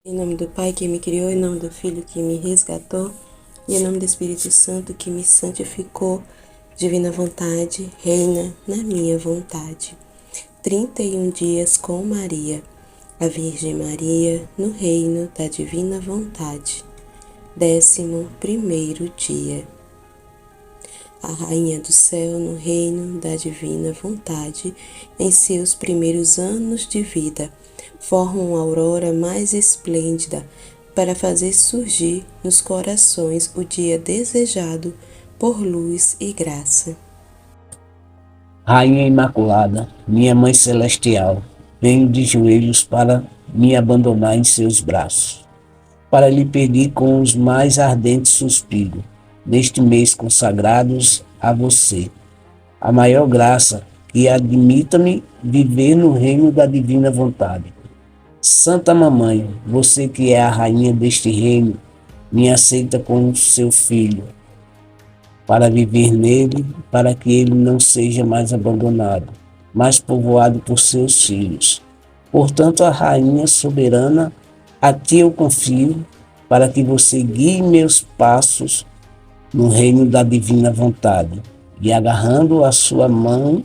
Em nome do Pai que me criou, em nome do Filho que me resgatou, e em nome do Espírito Santo que me santificou, divina vontade, reina na minha vontade. 31 dias com Maria, a Virgem Maria, no reino da divina vontade. 11º dia. A Rainha do Céu no reino da divina vontade, em seus primeiros anos de vida, forma uma aurora mais esplêndida para fazer surgir nos corações o dia desejado por luz e graça. Rainha Imaculada, minha Mãe Celestial, venho de joelhos para me abandonar em seus braços, para lhe pedir com os mais ardentes suspiros, neste mês consagrados a você, a maior graça que admita-me viver no reino da divina vontade. Santa Mamãe, você que é a rainha deste reino, me aceita como seu filho, para viver nele, para que ele não seja mais abandonado, mas povoado por seus filhos. Portanto, a rainha soberana, a ti eu confio, para que você guie meus passos no reino da divina vontade, e agarrando a sua mão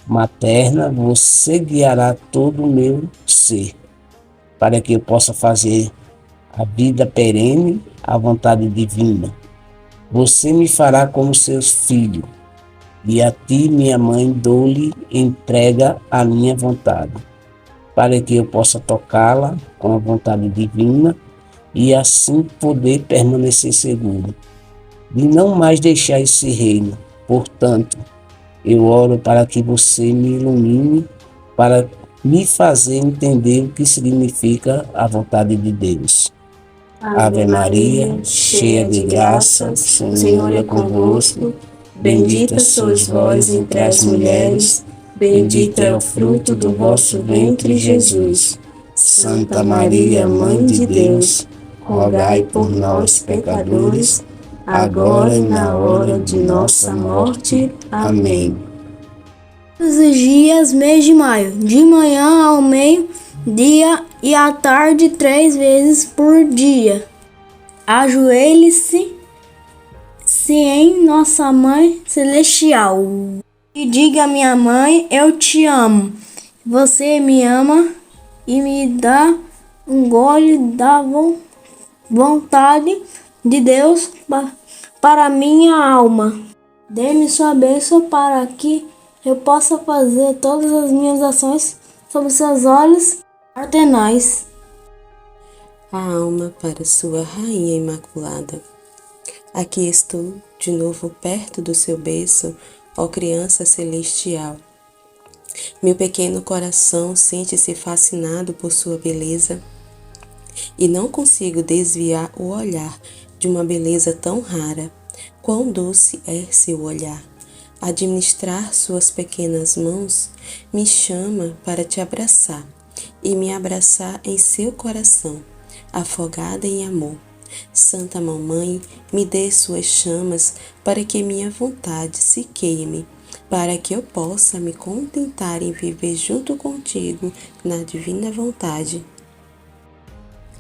materna, você guiará todo o meu ser, para que eu possa fazer a vida perene, a vontade divina. Você me fará como seu filho, e a ti, minha mãe, dou-lhe entrega a minha vontade, para que eu possa tocá-la com a vontade divina e assim poder permanecer seguro, de não mais deixar esse reino. Portanto, eu oro para que você me ilumine, para me fazer entender o que significa a vontade de Deus. Ave Maria, cheia de graça, o Senhor é convosco. Bendita sois vós entre as mulheres, bendito é o fruto do vosso ventre, Jesus. Santa Maria, Mãe de Deus, rogai por nós, pecadores, agora e na hora de nossa morte. Amém. Todos os dias, mês de maio, de manhã ao meio-dia e à tarde, 3 vezes por dia. Ajoelhe-se em Nossa Mãe Celestial e diga: minha mãe, eu te amo. Você me ama e me dá um gole da vontade de Deus para minha alma. Dê-me sua bênção para que eu possa fazer todas as minhas ações sob seus olhos paternais. A alma para sua Rainha Imaculada. Aqui estou de novo perto do seu berço, ó criança celestial. Meu pequeno coração sente-se fascinado por sua beleza e não consigo desviar o olhar de uma beleza tão rara. Quão doce é seu olhar! Administrar suas pequenas mãos me chama para te abraçar e me abraçar em seu coração, afogada em amor. Santa Mamãe, me dê suas chamas para que minha vontade se queime, para que eu possa me contentar em viver junto contigo na divina vontade.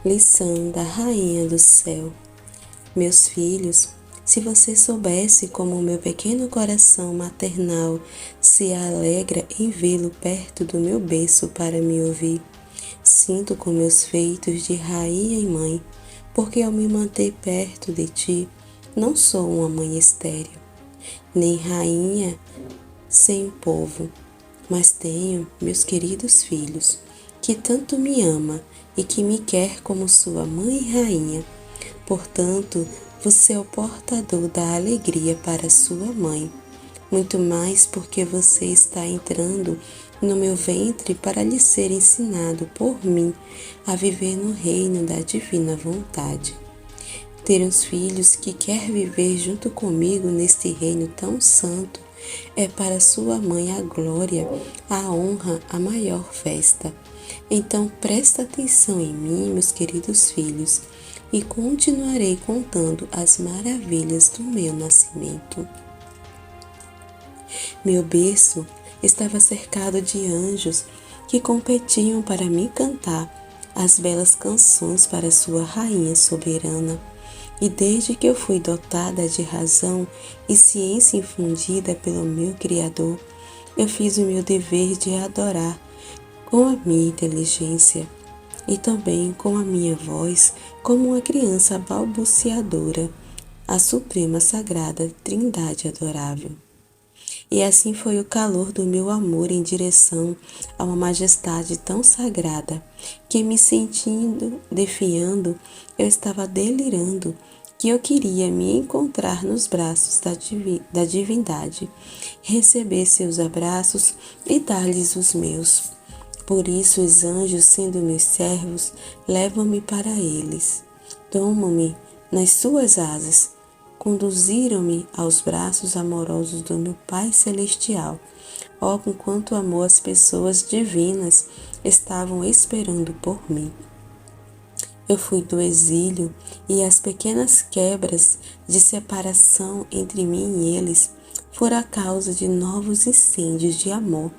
Lição da Rainha do Céu. Meus filhos, se você soubesse como o meu pequeno coração maternal se alegra em vê-lo perto do meu berço para me ouvir, sinto com meus feitos de rainha e mãe, porque ao me manter perto de ti, não sou uma mãe estéril, nem rainha sem o povo, mas tenho meus queridos filhos, que tanto me ama e que me quer como sua mãe e rainha. Portanto, você é o portador da alegria para sua mãe, muito mais porque você está entrando no meu ventre para lhe ser ensinado por mim a viver no reino da divina vontade. Ter uns filhos que quer viver junto comigo neste reino tão santo é para sua mãe a glória, a honra, a maior festa. Então presta atenção em mim, meus queridos filhos, e continuarei contando as maravilhas do meu nascimento. Meu berço estava cercado de anjos que competiam para me cantar as belas canções para sua rainha soberana. E desde que eu fui dotada de razão e ciência infundida pelo meu Criador, eu fiz o meu dever de adorar com a minha inteligência e também com a minha voz, como uma criança balbuciadora, a Suprema Sagrada Trindade Adorável. E assim foi o calor do meu amor em direção a uma majestade tão sagrada, que me sentindo defiando, eu estava delirando, que eu queria me encontrar nos braços da divindade, receber seus abraços e dar-lhes os meus. Por isso os anjos, sendo meus servos, levam-me para eles, tomam-me nas suas asas, conduziram-me aos braços amorosos do meu Pai Celestial. Oh, com quanto amor as pessoas divinas estavam esperando por mim. Eu fui do exílio e as pequenas quebras de separação entre mim e eles foram a causa de novos incêndios de amor.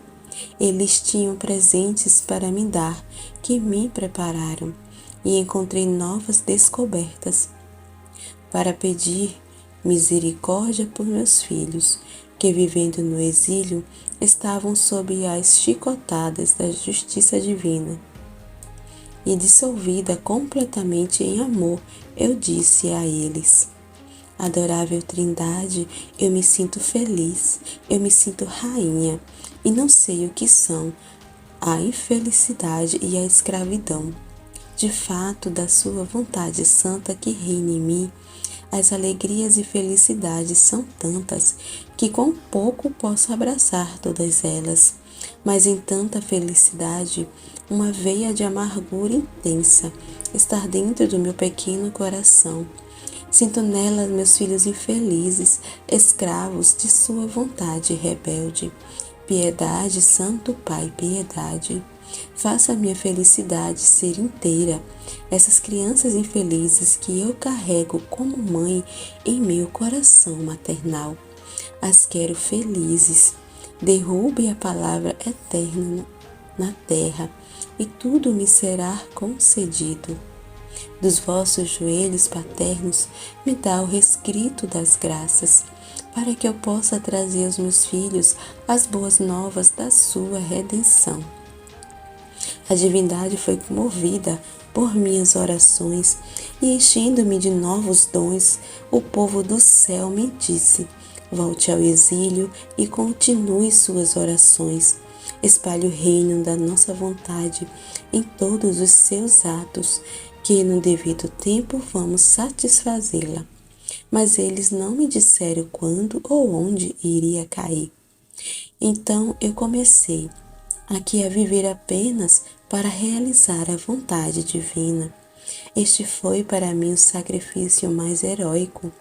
Eles tinham presentes para me dar que me prepararam e encontrei novas descobertas para pedir misericórdia por meus filhos, que vivendo no exílio estavam sob as chicotadas da justiça divina. E dissolvida completamente em amor, eu disse a eles: Adorável Trindade, eu me sinto feliz, eu me sinto rainha, e não sei o que são a infelicidade e a escravidão. De fato, da sua vontade santa que reina em mim, as alegrias e felicidades são tantas que com pouco posso abraçar todas elas. Mas em tanta felicidade, uma veia de amargura intensa está dentro do meu pequeno coração. Sinto nela meus filhos infelizes, escravos de sua vontade rebelde. Piedade, Santo Pai, piedade. Faça a minha felicidade ser inteira. Essas crianças infelizes que eu carrego como mãe em meu coração maternal. As quero felizes. Derrube a palavra eterna na terra e tudo me será concedido. Dos vossos joelhos paternos me dá o rescrito das graças, para que eu possa trazer aos meus filhos as boas novas da sua redenção. A divindade foi comovida por minhas orações e, enchendo-me de novos dons, o povo do céu me disse: volte ao exílio e continue suas orações. Espalhe o reino da nossa vontade em todos os seus atos, que no devido tempo vamos satisfazê-la. Mas eles não me disseram quando ou onde iria cair. Então eu comecei aqui a viver apenas para realizar a vontade divina. Este foi para mim o sacrifício mais heróico,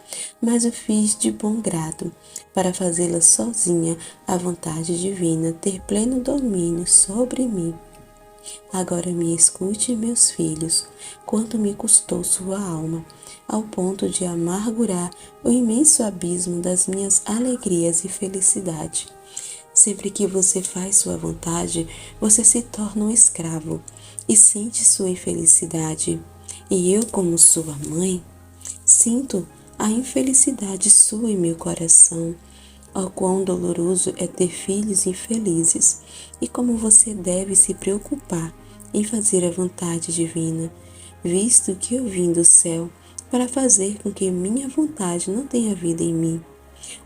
mas o fiz de bom grado, para fazê-la sozinha a vontade divina ter pleno domínio sobre mim. Agora me escute, meus filhos, quanto me custou sua alma, ao ponto de amargurar o imenso abismo das minhas alegrias e felicidade. Sempre que você faz sua vontade, você se torna um escravo e sente sua infelicidade. E eu, como sua mãe, sinto a infelicidade sua em meu coração. Oh, quão doloroso é ter filhos infelizes, e como você deve se preocupar em fazer a vontade divina, visto que eu vim do céu para fazer com que minha vontade não tenha vida em mim.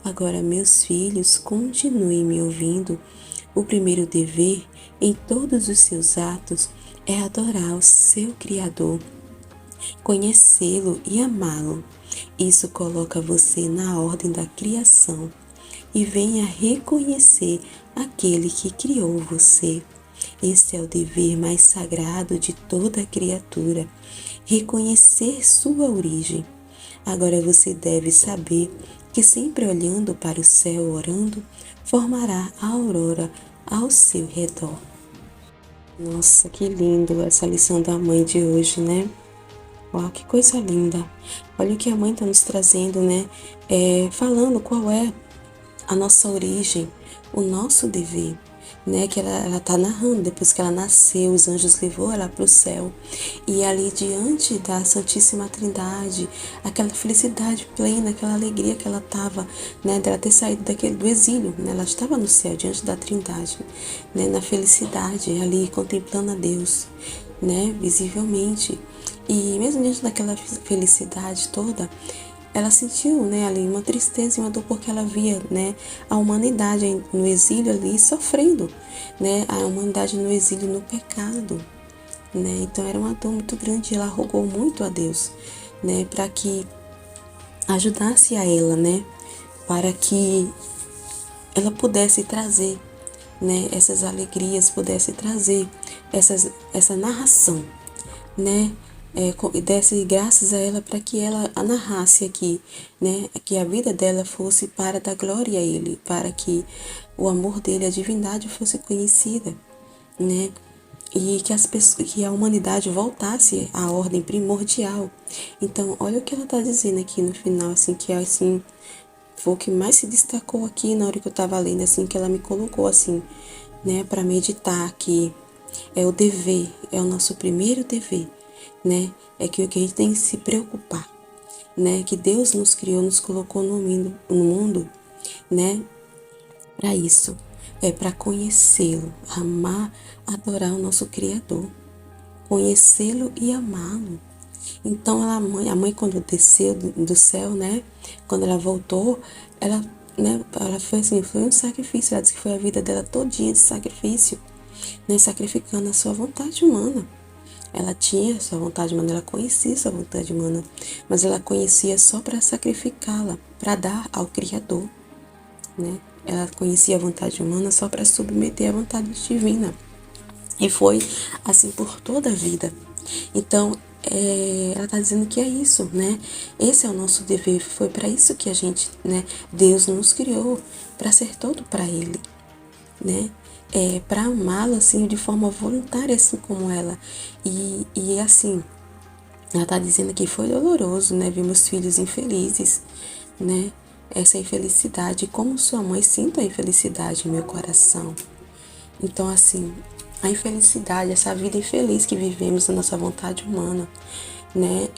Agora, meus filhos, continuem me ouvindo. O primeiro dever em todos os seus atos é adorar o seu Criador, conhecê-lo e amá-lo. Isso coloca você na ordem da criação e venha reconhecer aquele que criou você. Esse é o dever mais sagrado de toda criatura, reconhecer sua origem. Agora você deve saber que sempre olhando para o céu, orando, formará a aurora ao seu redor. Nossa, que lindo essa lição da mãe de hoje, né? Uau, que coisa linda. Olha o que a mãe está nos trazendo, né? Falando qual é a nossa origem, o nosso dever. né, que ela tá narrando, depois que ela nasceu, os anjos levou ela para o céu, e ali diante da Santíssima Trindade, aquela felicidade plena, aquela alegria que ela tava, né, dela ter saído do exílio, né, ela estava no céu, diante da Trindade, né, na felicidade, ali contemplando a Deus, né, visivelmente, e mesmo diante daquela felicidade toda, ela sentiu, né, ali uma tristeza e uma dor porque ela via, né, a humanidade no exílio ali sofrendo, né, a humanidade no exílio no pecado, né, então era uma dor muito grande. Ela rogou muito a Deus, né, para que ajudasse a ela, né, para que ela pudesse trazer, né, essas alegrias, pudesse trazer essa narração, né, e desse graças a ela para que ela a narrasse aqui, né, que a vida dela fosse para dar glória a Ele, para que o amor dele, a divindade fosse conhecida, né, e que que a humanidade voltasse à ordem primordial. Então, olha o que ela está dizendo aqui no final, assim, que é assim, foi o que mais se destacou aqui na hora que eu estava lendo, assim, que ela me colocou assim, né, para meditar que é o dever, é o nosso primeiro dever, né? É que o que a gente tem que se preocupar, né? Que Deus nos criou, nos colocou no mundo, né? Para isso, é para conhecê-lo, amar, adorar o nosso Criador, conhecê-lo e amá-lo. Então a mãe quando desceu do céu, né? Quando ela voltou, ela, né? Ela foi assim, foi um sacrifício. Ela disse que foi a vida dela todinha de sacrifício, né? Sacrificando a sua vontade humana. Ela tinha sua vontade humana, ela conhecia sua vontade humana, mas ela conhecia só para sacrificá-la, para dar ao Criador, né? Ela conhecia a vontade humana só para submeter à vontade divina. E foi assim por toda a vida. Então, ela está dizendo que é isso, né? Esse é o nosso dever. Foi para isso que a gente, né? Deus nos criou, para ser todo para Ele, né? Para amá-lo assim de forma voluntária, assim como ela. E assim, ela está dizendo que foi doloroso, né? Ver meus filhos infelizes, né? Essa infelicidade, como sua mãe, sinto a infelicidade em meu coração. Então, assim, a infelicidade, essa vida infeliz que vivemos na nossa vontade humana, né?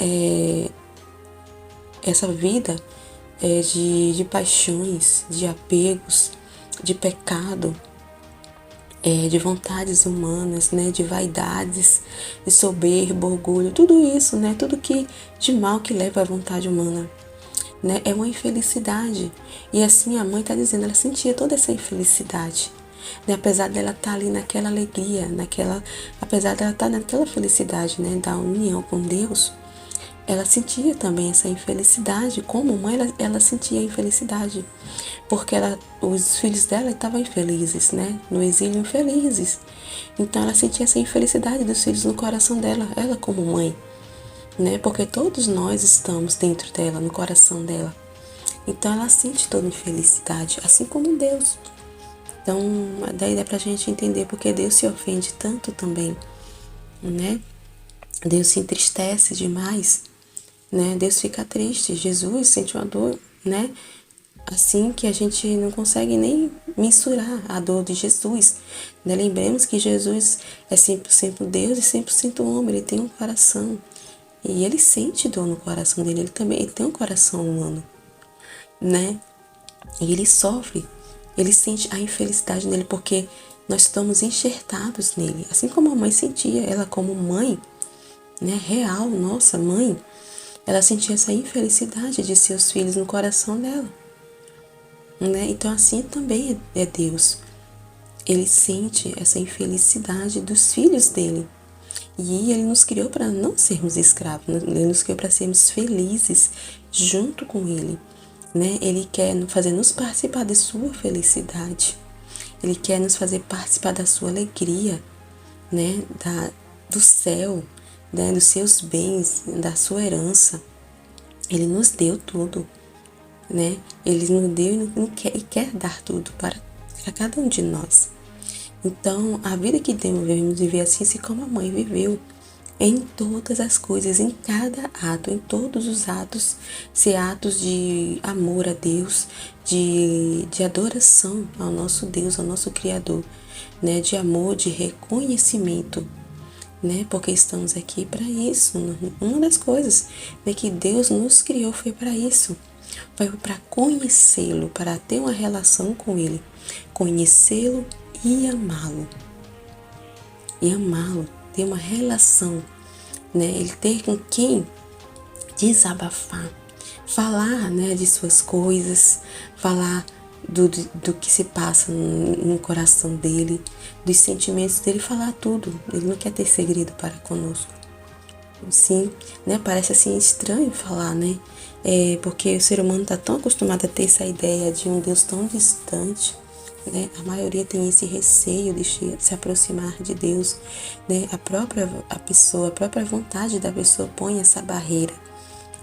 Essa vida de paixões, de apegos, de pecado, de vontades humanas, né, de vaidades, de soberba, orgulho, tudo isso, né, tudo que de mal que leva à vontade humana, né, é uma infelicidade. E assim a mãe está dizendo, ela sentia toda essa infelicidade, né, apesar dela estar ali naquela alegria, apesar dela estar naquela felicidade, né, da união com Deus. Ela sentia também essa infelicidade, como mãe ela sentia a infelicidade, porque os filhos dela estavam infelizes, né? No exílio infelizes. Então ela sentia essa infelicidade dos filhos no coração dela, ela como mãe, né? Porque todos nós estamos dentro dela, no coração dela. Então ela sente toda infelicidade, assim como Deus. Então daí dá pra gente entender porque Deus se ofende tanto também, né? Deus se entristece demais, né? Deus fica triste, Jesus sente uma dor, né? Assim que a gente não consegue nem mensurar a dor de Jesus, né? Lembremos que Jesus é 100% Deus e 100% homem, ele tem um coração e ele sente dor no coração dele, ele tem um coração humano, né? E ele sofre, ele sente a infelicidade nele porque nós estamos enxertados nele, assim como a mãe sentia, ela como mãe, né? Real, nossa mãe. Ela sentia essa infelicidade de seus filhos no coração dela, né? Então assim também é Deus. Ele sente essa infelicidade dos filhos dele. E ele nos criou para não sermos escravos, ele nos criou para sermos felizes junto com ele, né? Ele quer fazer nos participar de sua felicidade. Ele quer nos fazer participar da sua alegria, né? Do céu, né? Dos seus bens, da sua herança. Ele nos deu tudo, né? Ele nos deu e quer dar tudo para cada um de nós. Então, a vida que devemos viver assim como a mãe viveu, em todas as coisas, em cada ato, em todos os atos, ser atos de amor a Deus, de adoração ao nosso Deus, ao nosso Criador, né, de amor, de reconhecimento, né, porque estamos aqui para isso. Uma das coisas, né, que Deus nos criou foi para isso, foi para conhecê-lo, para ter uma relação com Ele, conhecê-lo e amá-lo, ter uma relação, né, Ele ter com quem desabafar, falar, né, de suas coisas, falar do que se passa no coração dele, dos sentimentos dele, falar tudo. Ele não quer ter segredo para conosco. Sim, né? Parece assim estranho falar, né? Porque o ser humano está tão acostumado a ter essa ideia de um Deus tão distante, né? A maioria tem esse receio de se aproximar de Deus, né? A própria vontade da pessoa põe essa barreira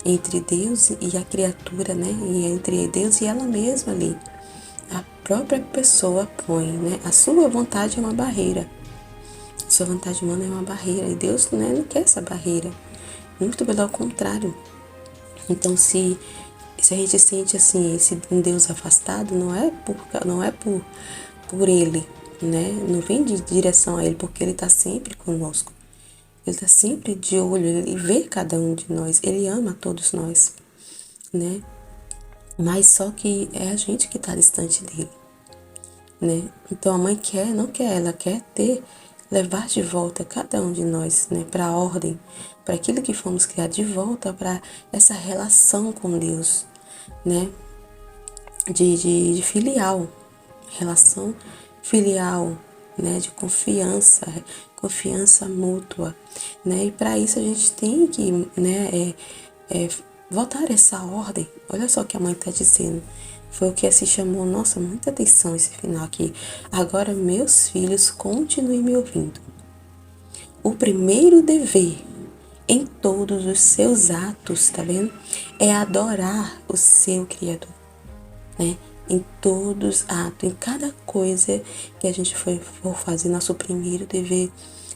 entre Deus e a criatura, né? E entre Deus e ela mesma ali. A própria pessoa põe, né? A sua vontade é uma barreira. A sua vontade humana é uma barreira. E Deus, né, não quer essa barreira. Muito pelo contrário. Então, se a gente sente assim, um Deus afastado, não é por Ele, né? Não vem de direção a Ele, porque Ele está sempre conosco. Ele está sempre de olho, Ele vê cada um de nós, Ele ama todos nós, né? Mas só que é a gente que está distante dele, né? Então a mãe não quer, ela quer levar de volta cada um de nós, né? Para a ordem, para aquilo que fomos criados, de volta para essa relação com Deus, né? De filial, relação filial, né? De confiança mútua, né? E para isso a gente tem que, né? Voltar essa ordem. Olha só o que a mãe está dizendo. Foi o que se chamou, nossa, muita atenção esse final aqui. Agora, meus filhos, continuem me ouvindo. O primeiro dever em todos os seus atos, tá vendo? É adorar o seu Criador, né? Em todos os atos, em cada coisa que a gente for fazer, nosso primeiro dever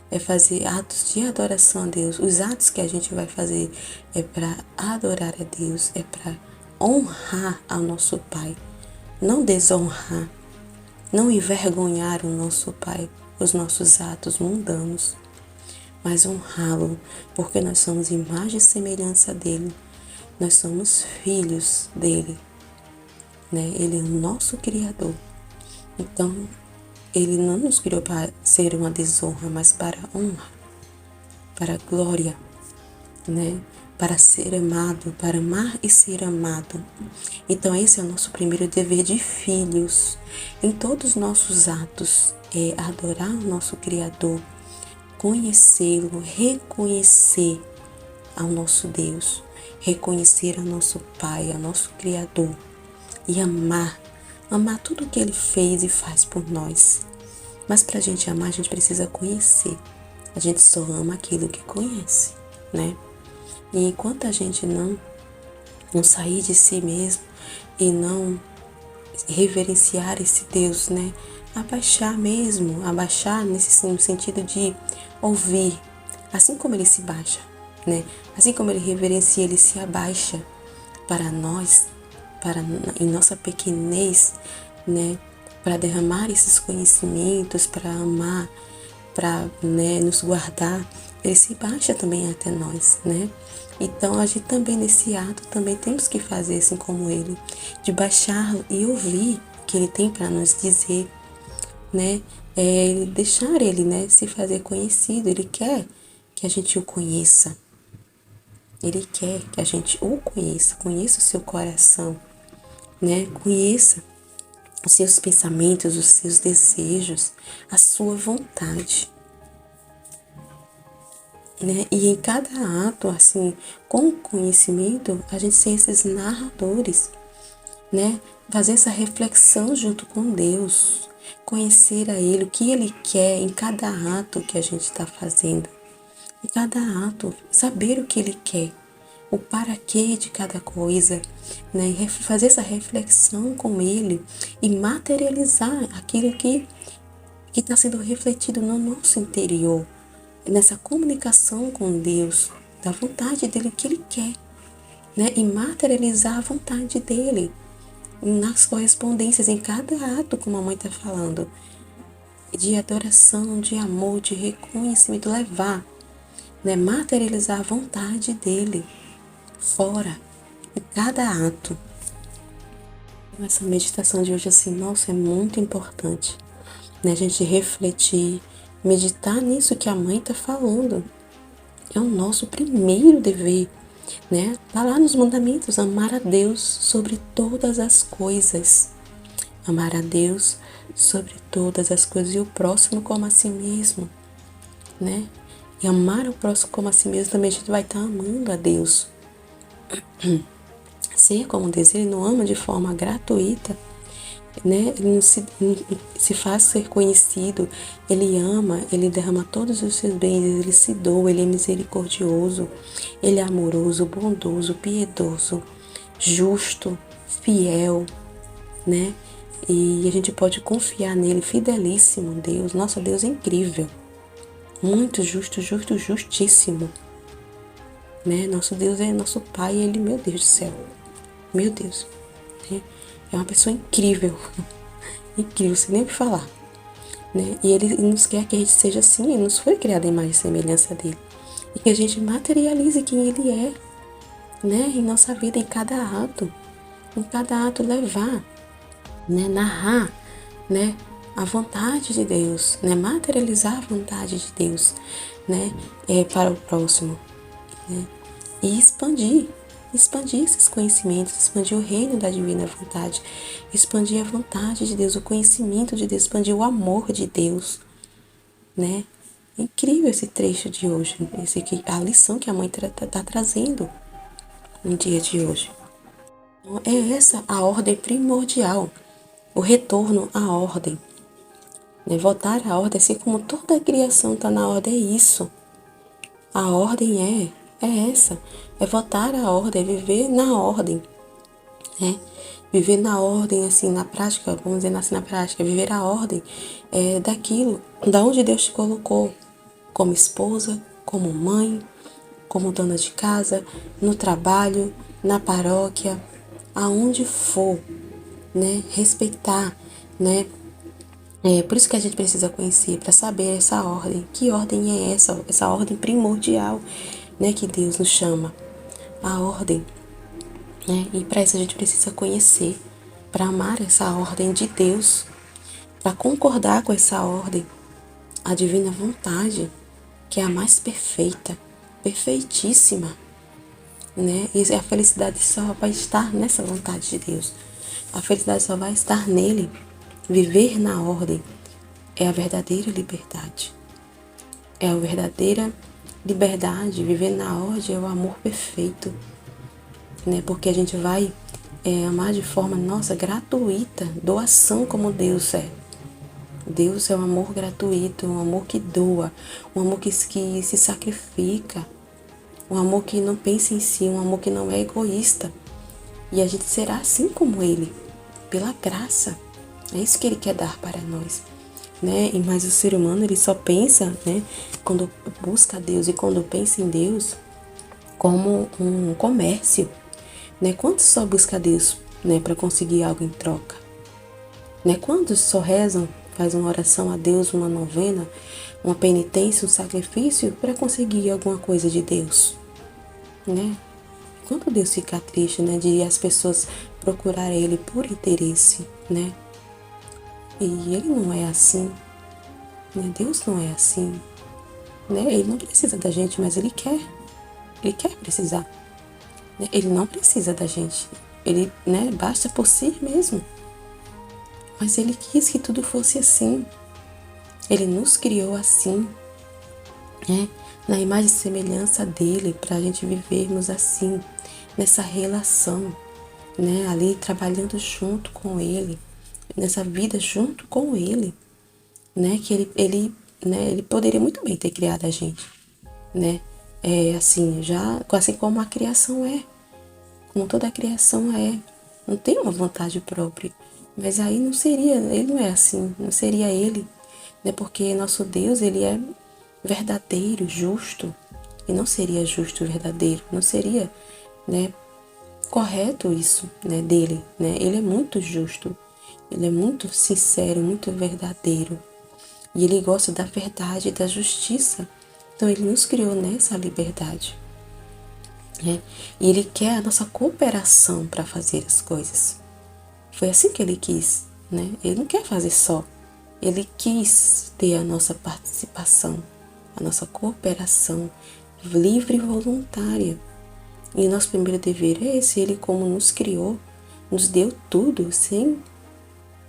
é fazer atos de adoração a Deus. Os atos que a gente vai fazer é para adorar a Deus, é para honrar ao nosso Pai, não desonrar, não envergonhar o nosso Pai, os nossos atos mundanos, mas honrá-lo, porque nós somos imagem e semelhança dele, nós somos filhos dele, né? Ele é o nosso Criador. Então, Ele não nos criou para ser uma desonra, mas para honra, para glória, né? Para ser amado, para amar e ser amado. Então esse é o nosso primeiro dever de filhos. Em todos os nossos atos é adorar o nosso Criador, conhecê-lo, reconhecer ao nosso Deus, reconhecer ao nosso Pai, ao nosso Criador e amar tudo o que Ele fez e faz por nós. Mas para a gente amar, a gente precisa conhecer. A gente só ama aquilo que conhece, né? E enquanto a gente não sair de si mesmo e não reverenciar esse Deus, né? Abaixar no sentido de ouvir, assim como Ele se baixa, né? Assim como Ele reverencia, Ele se abaixa para nós, em nossa pequenez, né? Para derramar esses conhecimentos, para amar, para, né, nos guardar. Ele se baixa também até nós, né? Então, a gente também, nesse ato, também temos que fazer assim como Ele, de baixá-lo e ouvir o que Ele tem para nos dizer, né? Deixar Ele, né, se fazer conhecido. Ele quer que a gente o conheça. Ele quer que a gente o conheça o seu coração, né? Conheça os seus pensamentos, os seus desejos, a sua vontade, né? E em cada ato, assim, com conhecimento, a gente ser esses narradores, né? Fazer essa reflexão junto com Deus, conhecer a Ele, o que Ele quer em cada ato que a gente está fazendo. Em cada ato, saber o que Ele quer, o para quê de cada coisa, né? E fazer essa reflexão com Ele e materializar aquilo que está sendo refletido no nosso interior, nessa comunicação com Deus, da vontade dEle que Ele quer, né? E materializar a vontade dEle nas correspondências, em cada ato, como a mãe está falando. de adoração, de amor, de reconhecimento, levar, né, materializar a vontade dele fora, em cada ato. Essa meditação de hoje, assim, nossa, é muito importante, né, a gente refletir, meditar nisso que a mãe está falando. É o nosso primeiro dever, né? Tá lá nos mandamentos, amar a Deus sobre todas as coisas. Amar a Deus sobre todas as coisas e o próximo como a si mesmo, né? E amar o próximo como a si mesmo também a gente vai estar amando a Deus. Ser como Deus, ele não ama de forma gratuita, né? Ele não se faz ser conhecido, ele ama, ele derrama todos os seus bens, ele se doa, ele é misericordioso, ele é amoroso, bondoso, piedoso, justo, fiel, né? E a gente pode confiar nele, fidelíssimo Deus. Nosso Deus é incrível, muito justo, justíssimo, né? Nosso Deus é nosso Pai, ele, meu Deus do céu, meu Deus, né? É uma pessoa incrível, incrível, sem nem o que falar, né? E ele nos quer que a gente seja assim, ele nos foi criado em imagem e semelhança dele. E que a gente materialize quem ele é, né? Em nossa vida, em cada ato levar, né? Narrar, né? A vontade de Deus, né? Materializar a vontade de Deus, né? Para o próximo, né? E expandir esses conhecimentos, expandir o reino da divina vontade, expandir a vontade de Deus, o conhecimento de Deus, expandir o amor de Deus, né? É incrível esse trecho de hoje, a lição que a mãe tá trazendo no dia de hoje. Então, é essa a ordem primordial, o retorno à ordem, né? Voltar à ordem, assim como toda a criação está na ordem, é isso. A ordem é essa, é voltar à ordem, é viver na ordem, né? Viver na ordem, assim, na prática, vamos dizer assim, na prática, viver a ordem daquilo, da onde Deus te colocou, como esposa, como mãe, como dona de casa, no trabalho, na paróquia, aonde for, né? Respeitar, né? Por isso que a gente precisa conhecer, para saber essa ordem. Que ordem é essa? Essa ordem primordial, né? Que Deus nos chama. A ordem, né? E para isso a gente precisa conhecer, para amar essa ordem de Deus, para concordar com essa ordem, a divina vontade, que é a mais perfeita, perfeitíssima, né? E a felicidade só vai estar nessa vontade de Deus. A felicidade só vai estar nele. Viver na ordem é a verdadeira liberdade. É a verdadeira liberdade. Viver na ordem é o amor perfeito, né? Porque a gente vai amar de forma, nossa, gratuita, doação como Deus é. Deus é um amor gratuito, um amor que doa, um amor que se sacrifica, um amor que não pensa em si, um amor que não é egoísta. E a gente será assim como Ele, pela graça. É isso que Ele quer dar para nós, né? E mas o ser humano, ele só pensa, né, quando busca Deus e quando pensa em Deus, como um comércio, né? Quantos só busca Deus, né, para conseguir algo em troca, né? Quantos só rezam, fazem uma oração a Deus, uma novena, uma penitência, um sacrifício para conseguir alguma coisa de Deus, né? Quando Deus fica triste, né, de as pessoas procurarem Ele por interesse, né? E Ele não é assim, né? Deus não é assim, né? Ele não precisa da gente, mas Ele quer precisar, né? Ele não precisa da gente, Ele, né, basta por si mesmo. Mas Ele quis que tudo fosse assim. Ele nos criou assim, né? Na imagem e semelhança dele, para a gente vivermos assim, nessa relação, né? Ali trabalhando junto com Ele, nessa vida junto com Ele, né? Que ele poderia muito bem ter criado a gente, né? Assim como a criação como toda a criação não tem uma vontade própria. Mas aí não seria, Ele não é assim, não seria Ele, né? Porque nosso Deus, Ele é verdadeiro, justo, e não seria justo, verdadeiro, não seria, né, correto isso, né, dele, né? Ele é muito justo, Ele é muito sincero, muito verdadeiro. E Ele gosta da verdade e da justiça. Então Ele nos criou nessa liberdade. E Ele quer a nossa cooperação para fazer as coisas. Foi assim que Ele quis, né? Ele não quer fazer só. Ele quis ter a nossa participação, a nossa cooperação livre e voluntária. E nosso primeiro dever é esse. Ele, como nos criou, nos deu tudo sem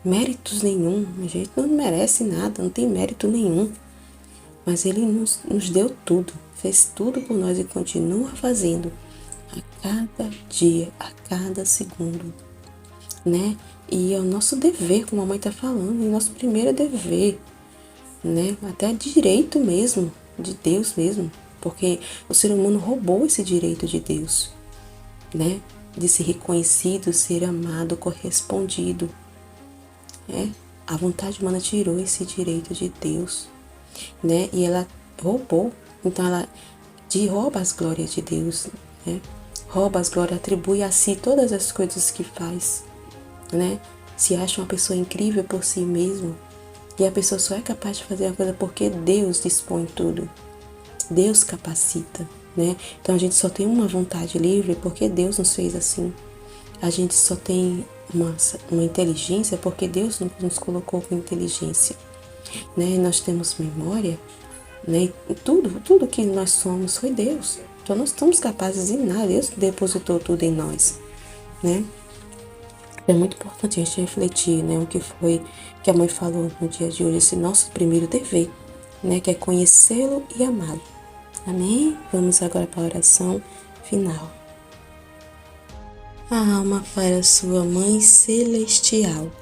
méritos nenhum. A gente não merece nada, não tem mérito nenhum. Mas Ele nos deu tudo, fez tudo por nós e continua fazendo a cada dia, a cada segundo, né? E é o nosso dever, como a mãe está falando, é o nosso primeiro dever, né? Até direito mesmo, de Deus mesmo, porque o ser humano roubou esse direito de Deus, né? De ser reconhecido, ser amado, correspondido, né? A vontade humana tirou esse direito de Deus, né? E ela roubou, então ela rouba as glórias de Deus, né? Rouba as glórias, atribui a si todas as coisas que faz, né? Se acha uma pessoa incrível por si mesmo, e a pessoa só é capaz de fazer a coisa porque Deus dispõe tudo. Deus capacita, né? Então a gente só tem uma vontade livre porque Deus nos fez assim. A gente só tem uma inteligência porque Deus nos colocou com inteligência, né? Nós temos memória, né? Tudo que nós somos foi Deus. Então nós estamos capazes de nada. Deus depositou tudo em nós, né? É muito importante a gente refletir, né? O que foi que a mãe falou no dia de hoje, esse nosso primeiro dever, né? Que é conhecê-lo e amá-lo. Amém? Vamos agora para a oração final. A alma para sua mãe celestial.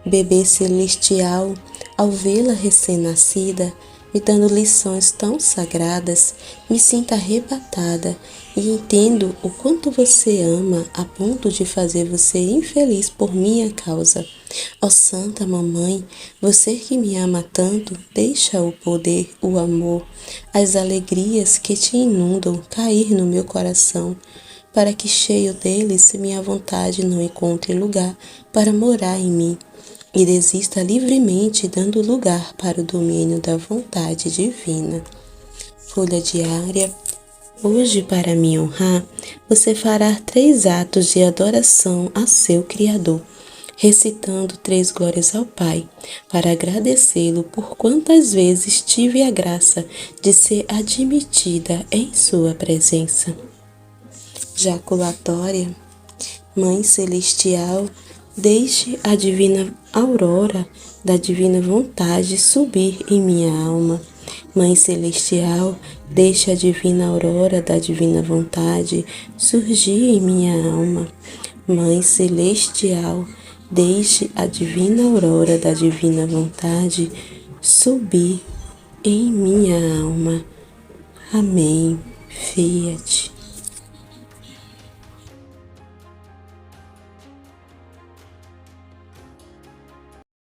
Bebê celestial, ao vê-la recém-nascida, me dando lições tão sagradas, me sinto arrebatada e entendo o quanto você ama a ponto de fazer você infeliz por minha causa. Ó Santa Mamãe, você que me ama tanto, deixa o poder, o amor, as alegrias que te inundam cair no meu coração, para que cheio deles minha vontade não encontre lugar para morar em mim e desista livremente, dando lugar para o domínio da vontade divina. Folha diária. Hoje, para me honrar, você fará 3 atos de adoração a seu Criador, recitando 3 glórias ao Pai, para agradecê-lo por quantas vezes tive a graça de ser admitida em sua presença. Jaculatória. Mãe Celestial, deixe a divina aurora da divina vontade subir em minha alma. Mãe Celestial, deixe a divina aurora da divina vontade surgir em minha alma. Mãe Celestial, deixe a divina aurora da divina vontade subir em minha alma. Amém. Fiat.